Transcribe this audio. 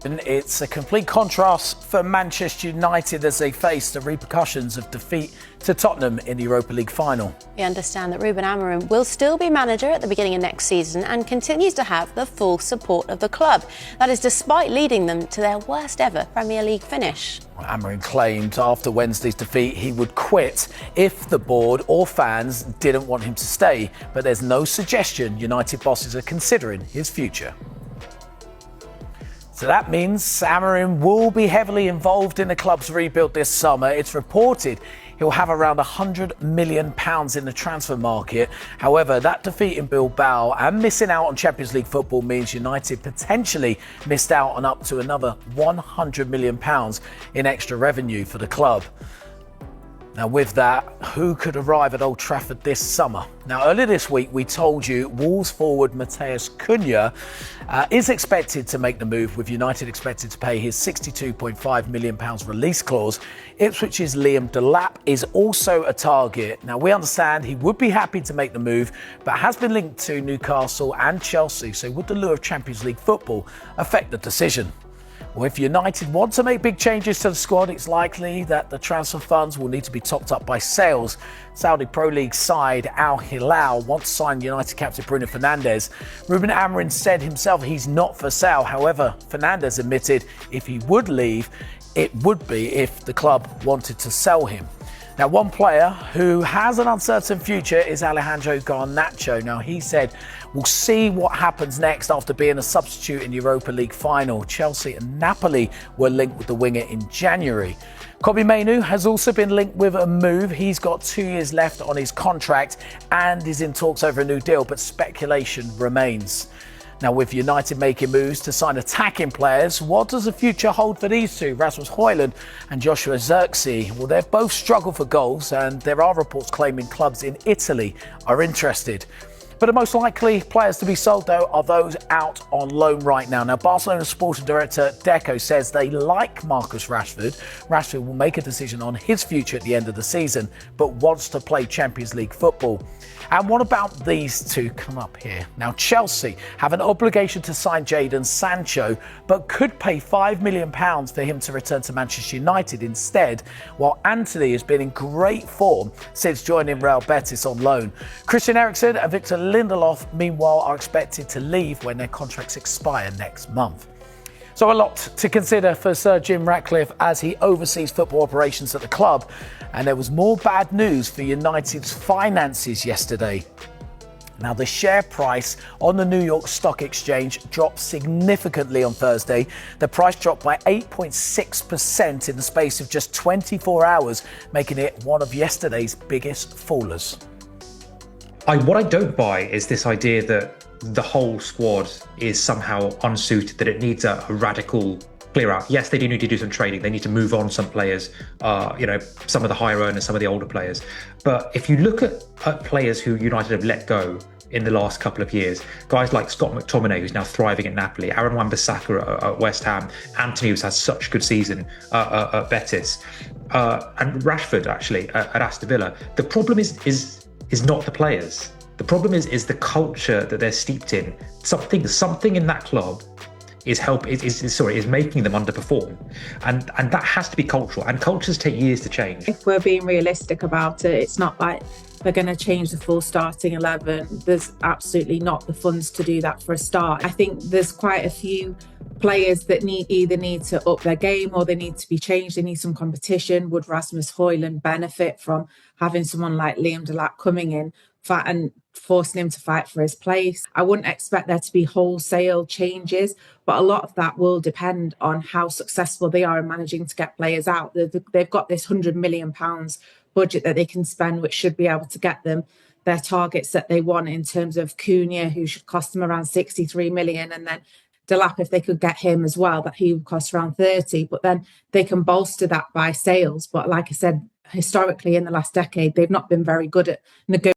It's a complete contrast for Manchester United as they face the repercussions of defeat to Tottenham in the Europa League final. We understand that Rúben Amorim will still be manager at the beginning of next season and continues to have the full support of the club. That is despite leading them to their worst ever Premier League finish. Amorim claimed after Wednesday's defeat he would quit if the board or fans didn't want him to stay, but there's no suggestion United bosses are considering his future. So that means Amorim will be heavily involved in the club's rebuild this summer. It's reported he'll have around £100 million in the transfer market. However, that defeat in Bilbao and missing out on Champions League football means United potentially missed out on up to another £100 million in extra revenue for the club. Now, with that, who could arrive at Old Trafford this summer? Now, earlier this week, we told you Wolves forward Matheus Cunha is expected to make the move, with United expected to pay his £62.5 million release clause. Ipswich's Liam Delap is also a target. Now, we understand he would be happy to make the move, but has been linked to Newcastle and Chelsea. So would the lure of Champions League football affect the decision? Well, if United want to make big changes to the squad, it's likely that the transfer funds will need to be topped up by sales. Saudi Pro League side Al Hilal wants to sign United captain Bruno Fernandes. Rúben Amorim said himself he's not for sale. However, Fernandes admitted if he would leave, it would be if the club wanted to sell him. Now, one player who has an uncertain future is Alejandro Garnacho. Now, he said, we'll see what happens next after being a substitute in the Europa League final. Chelsea and Napoli were linked with the winger in January. Kobbie Mainoo has also been linked with a move. He's got 2 years left on his contract and is in talks over a new deal, but speculation remains. Now, with United making moves to sign attacking players, what does the future hold for these two, Rasmus Højlund and Joshua Zirkzee? Well, they've both struggled for goals, and there are reports claiming clubs in Italy are interested. But the most likely players to be sold, though, are those out on loan right now. Now, Barcelona sporting director Deco says they like Marcus Rashford. Rashford will make a decision on his future at the end of the season, but wants to play Champions League football. And what about these two? Come up here. Now, Chelsea have an obligation to sign Jadon Sancho, but could pay £5 million for him to return to Manchester United instead, while Antony has been in great form since joining Real Betis on loan. Christian Eriksen and Victor Lindelof, meanwhile, are expected to leave when their contracts expire next month. So a lot to consider for Sir Jim Ratcliffe as he oversees football operations at the club. And there was more bad news for United's finances yesterday. Now, the share price on the New York Stock Exchange dropped significantly on Thursday. The price dropped by 8.6% in the space of just 24 hours, making it one of yesterday's biggest fallers. What I don't buy is this idea that the whole squad is somehow unsuited, that it needs a radical clear out. Yes, they do need to do some trading. They need to move on some players, some of the higher earners, some of the older players. But if you look at players who United have let go in the last couple of years, guys like Scott McTominay, who's now thriving at Napoli, Aaron Wan-Bissaka at West Ham, Antony, who's had such a good season at Betis, and Rashford, actually, at Aston Villa, the problem is not the players. The problem is the culture that they're steeped in. Something in that club is making them underperform, and that has to be cultural. And cultures take years to change. If we're being realistic about it, it's not like they're going to change the full starting 11. There's absolutely not the funds to do that for a start. I think there's quite a few players that either need to up their game or they need to be changed. They need some competition. Would Rasmus Højlund benefit from having someone like Liam Delap coming in and forcing him to fight for his place? I wouldn't expect there to be wholesale changes, but a lot of that will depend on how successful they are in managing to get players out. They've got this £100 million budget that they can spend, which should be able to get them their targets that they want in terms of Cunha, who should cost them around 63 million, and then Delap, if they could get him as well, that he would cost around 30, but then they can bolster that by sales. But like I said, historically in the last decade, they've not been very good at negotiating